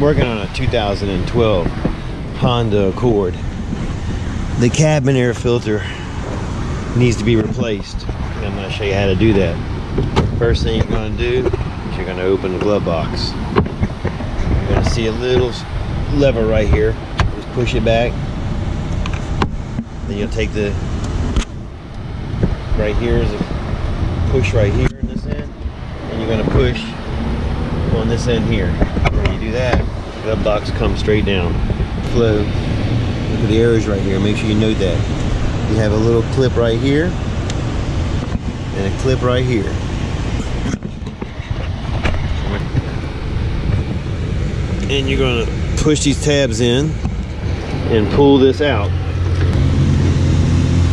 working on a 2012 Honda Accord. The cabin air filter needs to be replaced. I'm going to show you how to do that. First thing you're going to do is you're going to open the glove box. You're going to see a little lever right here. Just push it back. Then you'll take the right here is a push right here in this end, and you're going to push on this end here. When you do that, the glove box comes straight down. Flow. Look at the arrows right here. Make sure you note that. You have a little clip right here and a clip right here. And you're going to push these tabs in and pull this out.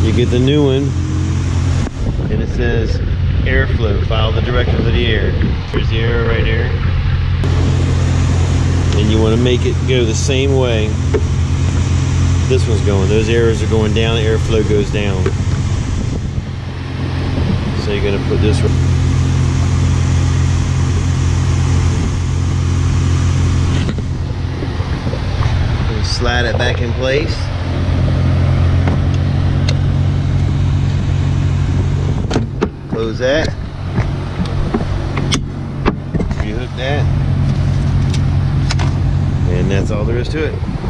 You get the new one, and it says airflow. Follow the directions of the air. There's the arrow right there. And you want to make it go the same way this one's going. Those arrows are going down, the airflow goes down. So you're going to put this right. And slide it back in place. Close that. Rehook that. And that's all there is to it.